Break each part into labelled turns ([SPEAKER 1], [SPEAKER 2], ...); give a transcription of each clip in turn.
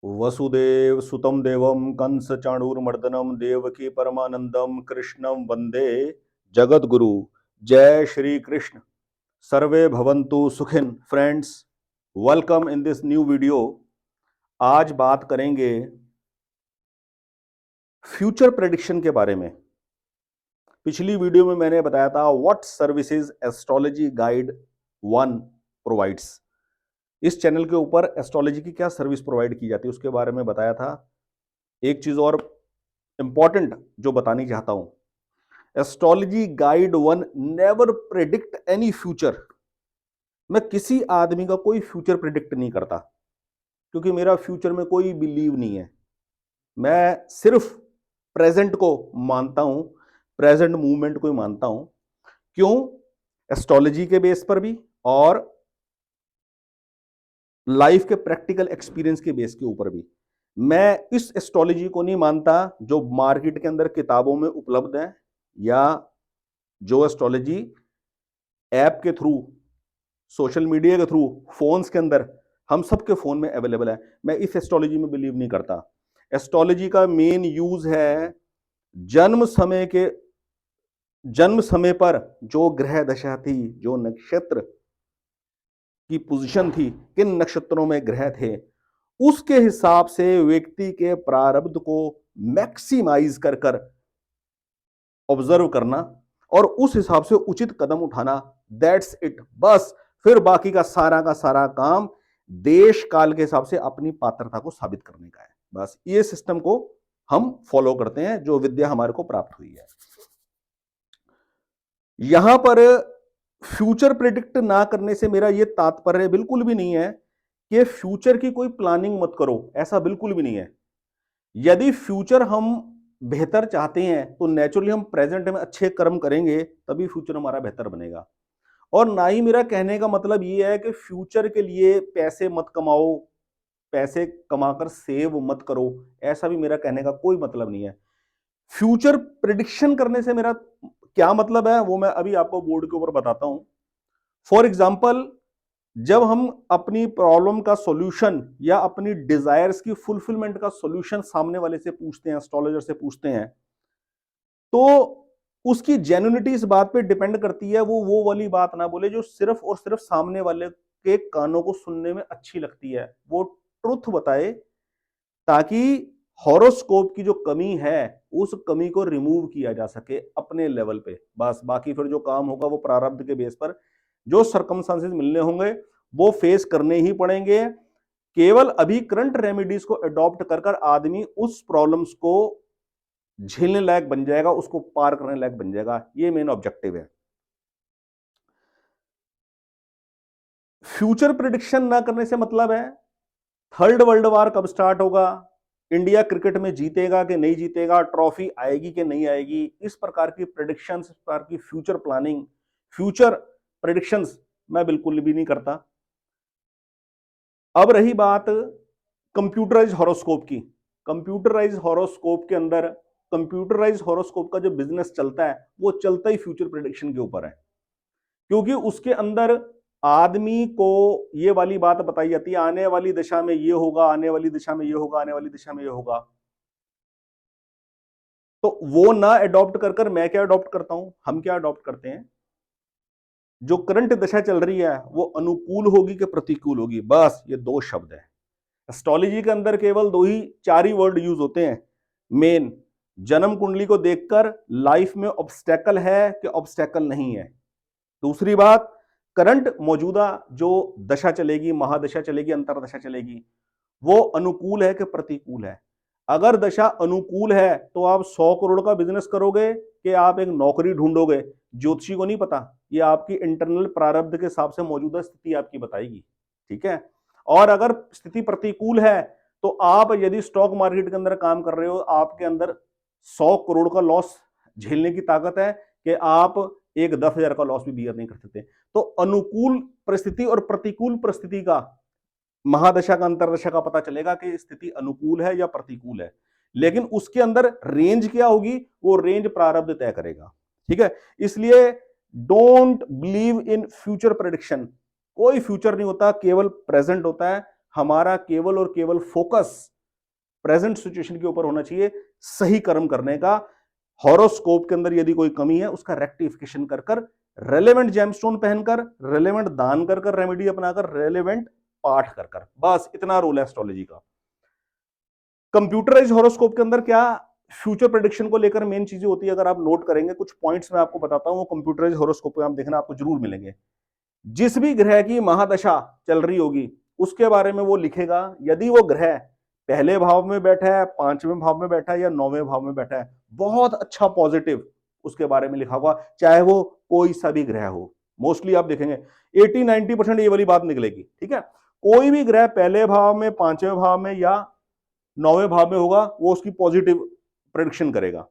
[SPEAKER 1] वसुदेव सुतं देवं कंस चाणूरमर्दनम देवकी परमानंदम कृष्णम वंदे जगद्गुरु। जय श्री कृष्ण। सर्वे भवन्तु सुखिन। Friends, welcome in this new video. आज बात करेंगे फ्यूचर प्रेडिक्शन के बारे में। पिछली वीडियो में मैंने बताया था what services astrology guide 1 provides. इस चैनल के ऊपर एस्ट्रोलॉजी की क्या सर्विस प्रोवाइड की जाती है उसके बारे में बताया था। एक चीज और इंपॉर्टेंट जो बतानी चाहता हूं, astrology guide 1 never predict any future. मैं किसी आदमी का कोई फ्यूचर प्रेडिक्ट नहीं करता क्योंकि मेरा फ्यूचर में कोई बिलीव नहीं है। मैं सिर्फ प्रेजेंट को मानता हूं, प्रेजेंट मूवमेंट को ही मानता हूं। क्यों? एस्ट्रोलॉजी के बेस पर भी और लाइफ के प्रैक्टिकल एक्सपीरियंस के बेस के ऊपर भी। मैं इस एस्ट्रोलॉजी को नहीं मानता जो मार्केट के अंदर किताबों में उपलब्ध है या जो एस्ट्रोलॉजी ऐप के थ्रू, सोशल मीडिया के थ्रू, फोन्स के अंदर हम सबके फोन में अवेलेबल है। मैं इस एस्ट्रोलॉजी में बिलीव नहीं करता। एस्ट्रोलॉजी का मेन यूज है जन्म समय पर जो ग्रह दशा थी, जो नक्षत्र की पोजीशन थी, किन नक्षत्रों में ग्रह थे, उसके हिसाब से व्यक्ति के प्रारब्ध को मैक्सिमाइज कर कर ऑब्जर्व करना और उस हिसाब से उचित कदम उठाना। दैट्स इट, बस। फिर बाकी का सारा काम देश काल के हिसाब से अपनी पात्रता को साबित करने का है। बस ये सिस्टम को हम फॉलो करते हैं, जो विद्या हमारे को प्राप्त हुई है। यहां पर फ्यूचर प्रेडिक्ट ना करने से मेरा यह तात्पर्य बिल्कुल भी नहीं है कि फ्यूचर की कोई प्लानिंग मत करो, ऐसा बिल्कुल भी नहीं है। यदि फ्यूचर हम बेहतर चाहते हैं तो नेचुरली हम प्रेजेंट में अच्छे कर्म करेंगे, तभी फ्यूचर हमारा बेहतर बनेगा। और ना ही मेरा कहने का मतलब यह है कि फ्यूचर के लिए पैसे मत कमाओ, पैसे कमाकर सेव मत करो, ऐसा भी मेरा कहने का कोई मतलब नहीं है। फ्यूचर प्रिडिक्शन करने से मेरा क्या मतलब है वो मैं अभी आपको बोर्ड के ऊपर बताता हूं। फॉर एग्जाम्पल, जब हम अपनी प्रॉब्लम का सॉल्यूशन या अपनी डिजायर्स की फुलफिलमेंट का सॉल्यूशन सामने वाले से पूछते हैं, एस्ट्रोलॉजर से पूछते हैं, तो उसकी जेन्युइनिटी इस बात पे डिपेंड करती है वो वाली बात ना बोले जो सिर्फ और सिर्फ सामने वाले के कानों को सुनने में अच्छी लगती है। वो ट्रुथ बताए ताकि हॉरोस्कोप की जो कमी है उस कमी को रिमूव किया जा सके अपने लेवल पे। बस बाकी फिर जो काम होगा वो प्रारब्ध के बेस पर जो सर्कमस्टांसेस मिलने होंगे वो फेस करने ही पड़ेंगे। केवल अभी करंट रेमेडीज को अडॉप्ट कर कर आदमी उस प्रॉब्लम्स को झेलने लायक बन जाएगा, उसको पार करने लायक बन जाएगा। ये मेन ऑब्जेक्टिव है। फ्यूचर प्रिडिक्शन ना करने से मतलब है थर्ड वर्ल्ड वॉर कब स्टार्ट होगा, इंडिया क्रिकेट में जीतेगा कि नहीं जीतेगा, ट्रॉफी आएगी कि नहीं आएगी, इस प्रकार की प्रेडिक्शंस, इस प्रकार की फ्यूचर प्लानिंग, फ्यूचर प्रेडिक्शंस मैं बिल्कुल भी नहीं करता। अब रही बात कंप्यूटराइज हॉरोस्कोप की। कंप्यूटराइज हॉरोस्कोप के अंदर, कंप्यूटराइज हॉरोस्कोप का जो बिजनेस चलता है वो चलता ही फ्यूचर प्रेडिक्शन के ऊपर है, क्योंकि उसके अंदर आदमी को ये वाली बात बताई जाती है आने वाली दशा में ये होगा, आने वाली दिशा में ये होगा, आने वाली दिशा में ये होगा। तो वो ना अडॉप्ट कर कर मैं क्या अडॉप्ट करता हूं, हम क्या अडॉप्ट करते हैं, जो करंट दशा चल रही है वो अनुकूल होगी कि प्रतिकूल होगी, बस ये दो शब्द है। एस्ट्रोलॉजी के अंदर केवल चार ही वर्ड यूज होते हैं मेन। जन्म कुंडली को देखकर लाइफ में ऑब्स्टेकल है कि ऑब्स्टेकल नहीं है। दूसरी बात, करंट मौजूदा जो दशा चलेगी, महादशा चलेगी, अंतरदशा चलेगी, वो अनुकूल है कि प्रतिकूल है। अगर दशा अनुकूल है तो आप 100 करोड़ का बिजनेस करोगे कि आप एक नौकरी ढूंढोगे, ज्योतिषी को नहीं पता। ये आपकी इंटरनल प्रारब्ध के हिसाब से मौजूदा स्थिति आपकी बताएगी, ठीक है। और अगर स्थिति प्रतिकूल है तो आप यदि स्टॉक मार्केट के अंदर काम कर रहे हो, आपके अंदर 100 करोड़ का लॉस झेलने की ताकत है कि आप एक 10,000 का लॉस भी बियर नहीं कर सकते। तो अनुकूल परिस्थिति और प्रतिकूल परिस्थिति का, महादशा का, अंतरदशा का पता चलेगा कि स्थिति अनुकूल है या प्रतिकूल है। लेकिन उसके अंदर रेंज क्या होगी, वो रेंज प्रारब्ध तय करेगा, ठीक है। इसलिए don't believe in future prediction. कोई फ्यूचर नहीं होता, केवल प्रेजेंट होता है। हमारा केवल और केवल फोकस प्रेजेंट सिचुएशन के ऊपर होना चाहिए सही कर्म करने का। हॉरोस्कोप के अंदर यदि कोई कमी है उसका रेक्टिफिकेशन कर कर, रेलेवेंट जेमस्टोन पहनकर, रेलेवेंट दान कर कर, रेमेडी अपनाकर, रेलेवेंट पाठ कर कर, बस इतना रोल है एस्ट्रोलॉजी का। कंप्यूटराइज हॉरोस्कोप के अंदर क्या फ्यूचर प्रेडिक्शन को लेकर मेन चीजें होती है, अगर आप नोट करेंगे कुछ पॉइंट्स मैं आपको बताता हूं, वो कंप्यूटराइज हॉरोस्कोप में आप देखना आपको जरूर मिलेंगे। जिस भी ग्रह की महादशा चल रही होगी उसके बारे में वो लिखेगा। यदि वो ग्रह पहले भाव में बैठा है, पांचवें भाव में बैठा है या नौवें भाव में बैठा है, बहुत अच्छा पॉजिटिव उसके बारे में लिखा हुआ, चाहे वो कोई सा भी ग्रह हो। मोस्टली आप देखेंगे 80-90% ये वाली बात निकलेगी। ठीक है, कोई भी ग्रह पहले भाव में, पांचवें भाव में या नौवें भाव में होगा वो उसकी पॉजिटिव प्रेडिक्शन करेगा।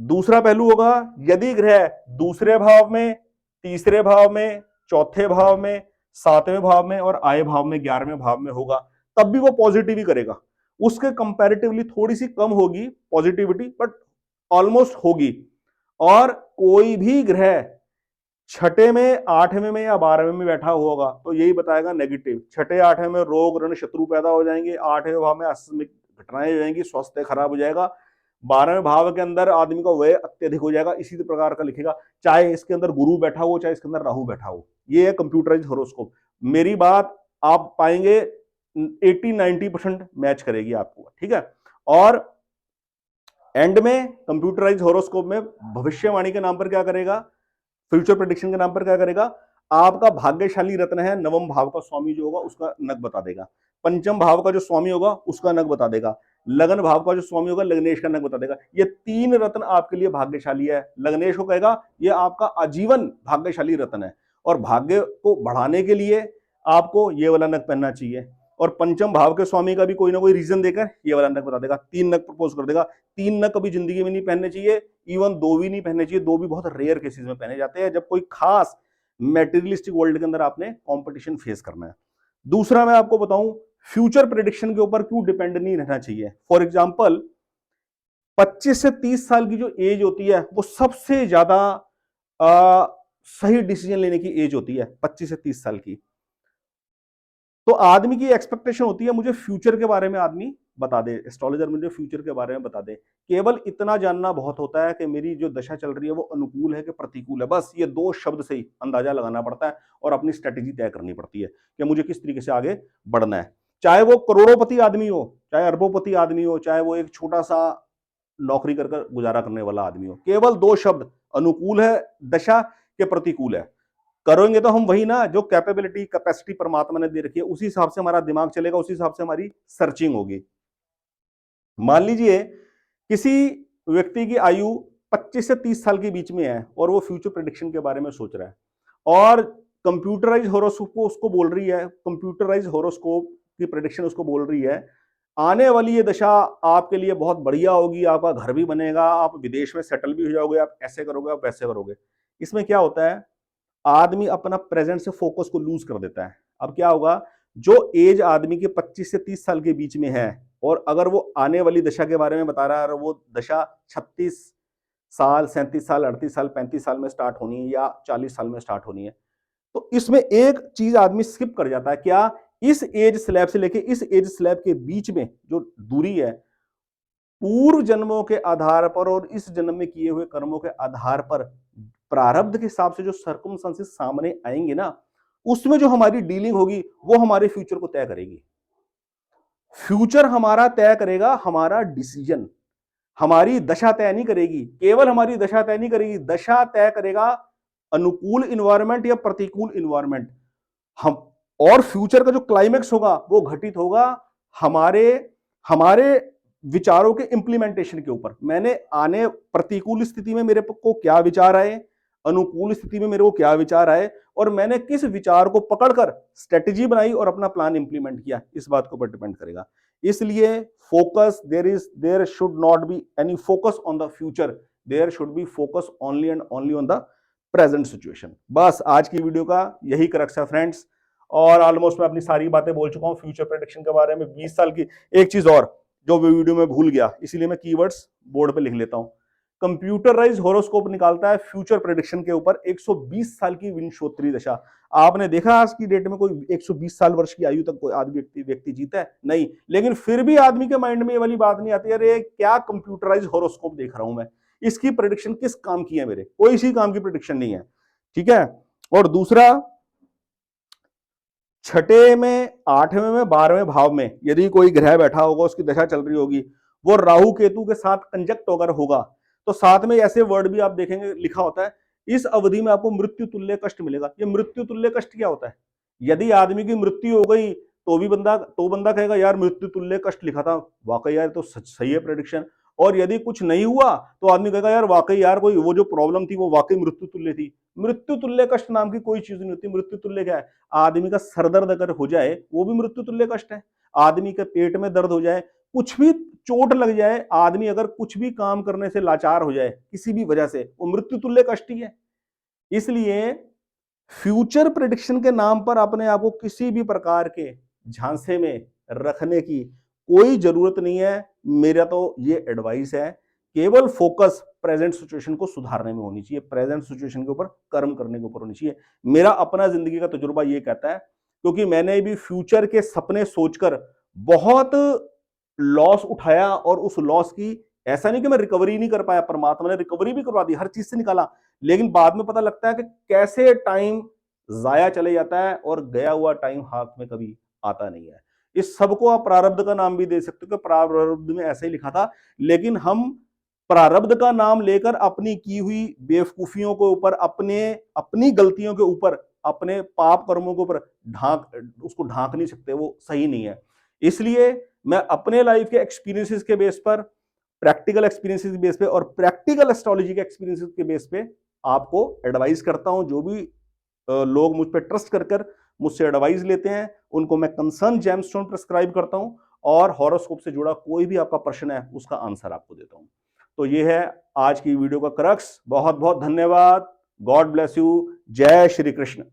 [SPEAKER 1] दूसरा पहलू होगा, यदि ग्रह दूसरे भाव में, तीसरे भाव में, चौथे भाव में, सातवें भाव में और आय भाव में, 11वें भाव में होगा, तब भी वो पॉजिटिव ही करेगा। उसके कंपैरेटिवली थोड़ी सी कम होगी पॉजिटिविटी, बट ऑलमोस्ट होगी। और कोई भी ग्रह छठे में, आठवें में या 12वें में बैठा होगा तो यही बताएगा नेगेटिव। छठे आठवें में रोग रण शत्रु पैदा हो जाएंगे, आठवें भाव में आकस्मिक घटनाएं हो जाएंगी, स्वास्थ्य खराब हो जाएगा, 12वें भाव के अंदर आदमी का व्यय अत्यधिक हो जाएगा। इसी प्रकार का लिखेगा, चाहे इसके अंदर गुरु बैठा हो, चाहे इसके अंदर राहु बैठा हो। ये है कंप्यूटराइज हॉरोस्कोप। मेरी बात आप पाएंगे 80-90% मैच करेगी आपको। ठीक है, और एंड में कंप्यूटराइज हॉरोस्कोप में भविष्यवाणी के नाम पर क्या करेगा, फ्यूचर प्रेडिक्शन के नाम पर क्या करेगा, आपका भाग्यशाली रत्न है नवम भाव का स्वामी जो होगा उसका नक बता देगा, पंचम भाव का जो स्वामी होगा उसका नक बता देगा, लगन भाव का जो स्वामी होगा लग्नेश का नक बता देगा। ये 3 रत्न आपके लिए भाग्यशाली है। लग्नेश को कहेगा ये आपका आजीवन भाग्यशाली रत्न है, और भाग्य को बढ़ाने के लिए आपको ये वाला नक पहनना चाहिए। और पंचम भाव के स्वामी का भी कोई ना कोई रीजन देकर ये वाला नक बता देगा। 3 नक प्रपोज कर देगा। 3 नक कभी जिंदगी में नहीं पहनने चाहिए, इवन 2 भी नहीं पहनने चाहिए। 2 भी बहुत रेयर केसेस में पहने जाते हैं, जब कोई खास मेटेरियलिस्टिक वर्ल्ड के अंदर आपने कंपटीशन फेस करना है। दूसरा मैं आपको बताऊं, फ्यूचर प्रेडिक्शन के ऊपर क्यों डिपेंड नहीं रहना चाहिए। फॉर एग्जांपल 25 से 30 साल की जो एज होती है वो सबसे ज्यादा सही डिसीजन लेने की एज होती है, 25 से 30 साल की। तो आदमी की एक्सपेक्टेशन होती है मुझे फ्यूचर के बारे में आदमी बता दे, एस्ट्रोलॉजर मुझे फ्यूचर के बारे में बता दे। केवल इतना जानना बहुत होता है कि मेरी जो दशा चल रही है वो अनुकूल है कि प्रतिकूल है। बस ये 2 शब्द से ही अंदाजा लगाना पड़ता है और अपनी स्ट्रेटेजी तय करनी पड़ती है कि मुझे किस तरीके से आगे बढ़ना है। चाहे वो करोड़ोंपति आदमी हो, चाहे अरबोंपति आदमी हो, चाहे वो एक छोटा सा नौकरी कर गुजारा करने वाला आदमी हो, केवल 2 शब्द, अनुकूल है दशा के प्रतिकूल है। करेंगे तो हम वही ना जो कैपेबिलिटी कैपेसिटी परमात्मा ने दे रखी है, उसी हिसाब से हमारा दिमाग चलेगा, उसी हिसाब से हमारी सर्चिंग होगी। मान लीजिए किसी व्यक्ति की आयु 25 से 30 साल के बीच में है और वो फ्यूचर प्रेडिक्शन के बारे में सोच रहा है, और कंप्यूटराइज हॉरोस्कोप उसको बोल रही है, कंप्यूटराइज हॉरोस्कोप की प्रेडिक्शन उसको बोल रही है आने वाली ये दशा आपके लिए बहुत बढ़िया होगी, आपका घर भी बनेगा, आप विदेश में सेटल भी हो जाओगे, आप ऐसे करोगे, आप वैसे करोगे। इसमें क्या होता है, आदमी अपना प्रेजेंट से फोकस को लूज कर देता है। अब क्या होगा, जो एज आदमी के 25 से 30 साल के बीच में है और अगर वो आने वाली दशा के बारे में बता रहा है और वो दशा 36 साल, 37 साल, 38 साल, 35 साल में स्टार्ट होनी है या 40 साल में स्टार्ट होनी है, तो इसमें एक चीज आदमी स्किप कर जाता है। क्या, इस एज स्लैब से लेके इस एज स्लैब के बीच में जो दूरी है, पूर्व जन्मों के आधार पर और इस जन्म में किए हुए कर्मों के आधार पर प्रारब्ध के हिसाब से जो सर्कमस्टेंसेस सामने आएंगे ना, उसमें जो हमारी डीलिंग होगी वो हमारे फ्यूचर को तय करेगी। फ्यूचर हमारा तय करेगा हमारा डिसीजन, हमारी दशा तय नहीं करेगी। केवल हमारी दशा तय नहीं करेगी, दशा तय करेगा अनुकूल इन्वायरमेंट या प्रतिकूल इन्वायरमेंट। हम और फ्यूचर का जो क्लाइमेक्स होगा वो घटित होगा हमारे हमारे विचारों के इंप्लीमेंटेशन के ऊपर। मैंने आने प्रतिकूल स्थिति में मेरे को क्या विचार आए, अनुकूल स्थिति में मेरे को क्या विचार आए, और मैंने किस विचार को पकड़कर स्ट्रेटेजी बनाई और अपना प्लान इंप्लीमेंट किया, इस बात के ऊपर डिपेंड करेगा। इसलिए focus, there should not be any focus on the future, there should be focus only and only on the present situation. बस आज की वीडियो का यही क्रक्स है फ्रेंड्स, और ऑलमोस्ट मैं अपनी सारी बातें बोल चुका हूं फ्यूचर प्रेडिक्शन के बारे में। 20 साल की एक चीज और जो वीडियो में भूल गया, इसीलिए मैं कीवर्ड्स बोर्ड पे लिख लेता हूं। कंप्यूटराइज हॉरोस्कोप निकालता है फ्यूचर प्रेडिक्शन के ऊपर 120 साल की विंशोत्तरी दशा। आपने देखा आज की डेट में कोई 120 साल वर्ष की आयु तक कोई आदमी व्यक्ति जीता है? नहीं। लेकिन फिर भी आदमी के माइंड में ये वाली बात नहीं आती, अरे क्या कंप्यूटराइज हॉरोस्कोप देख रहा हूं मैं, इसकी प्रेडिक्शन किस काम की है? मेरे कोई इसी काम की प्रेडिक्शन नहीं है। ठीक है। और दूसरा, छठे में, आठवें में, 12वें भाव में यदि कोई ग्रह बैठा होगा, उसकी दशा चल रही होगी, वो राहु केतु के साथ कंजक्ट अगर होगा, तो साथ में ऐसे वर्ड भी आप देखेंगे लिखा होता है, इस अवधि में आपको मृत्यु तुल्य कष्ट मिलेगा। ये मृत्यु तुल्य कष्ट क्या होता है? यदि आदमी की मृत्यु हो गई तो भी बंदा कहेगा यार मृत्यु तुल्य कष्ट लिखा था, वाकई यार तो सही है प्रेडिक्शन। और यदि कुछ नहीं हुआ तो आदमी कहेगा यार वाकई यार कोई वो जो प्रॉब्लम थी वो वाकई मृत्यु तुल्य थी। मृत्यु तुल्य कष्ट नाम की कोई चीज नहीं होती। मृत्यु तुल्य क्या है? आदमी का सर दर्द अगर हो जाए वो भी मृत्यु तुल्य कष्ट है। आदमी के पेट में दर्द हो जाए, कुछ भी चोट लग जाए, आदमी अगर कुछ भी काम करने से लाचार हो जाए किसी भी वजह से, वो मृत्यु तुल्य कष्ट ही है। इसलिए फ्यूचर प्रेडिक्शन के नाम पर अपने आप को किसी भी प्रकार के झांसे में रखने की कोई जरूरत नहीं है। मेरा तो ये एडवाइस है, केवल फोकस प्रेजेंट सिचुएशन को सुधारने में होनी चाहिए, प्रेजेंट सिचुएशन के ऊपर कर्म करने के ऊपर होनी चाहिए। मेरा अपना जिंदगी का तजुर्बा ये कहता है, क्योंकि मैंने भी फ्यूचर के सपने सोचकर बहुत लॉस उठाया, और उस लॉस की ऐसा नहीं कि मैं रिकवरी नहीं कर पाया, परमात्मा ने रिकवरी भी करवा दी, हर चीज से निकाला, लेकिन बाद में पता लगता है कि कैसे टाइम जाया चले जाता है और गया हुआ टाइम हाथ में कभी आता नहीं है। इस सबको आप प्रारब्ध का नाम भी दे सकते हो कि प्रारब्ध में ऐसे ही लिखा था, लेकिन हम प्रारब्ध का नाम लेकर अपनी की हुई बेवकूफियों के ऊपर, अपनी गलतियों के ऊपर, अपने पाप कर्मों के ऊपर उसको ढांक नहीं सकते, वो सही नहीं है। इसलिए मैं अपने लाइफ के एक्सपीरियंसेस के बेस पर, प्रैक्टिकल एक्सपीरियंसेस के बेस पे और प्रैक्टिकल एस्ट्रोलॉजी के एक्सपीरियंसेस के बेस पे आपको एडवाइस करता हूं। जो भी लोग मुझ पर ट्रस्ट कर मुझसे एडवाइस लेते हैं, उनको मैं कंसर्न जेमस्टोन प्रिस्क्राइब करता हूं, और हॉरोस्कोप से जुड़ा कोई भी आपका प्रश्न है उसका आंसर आपको देता हूं। तो ये है आज की वीडियो का क्रक्स। बहुत बहुत धन्यवाद। God bless you. जय श्री कृष्ण।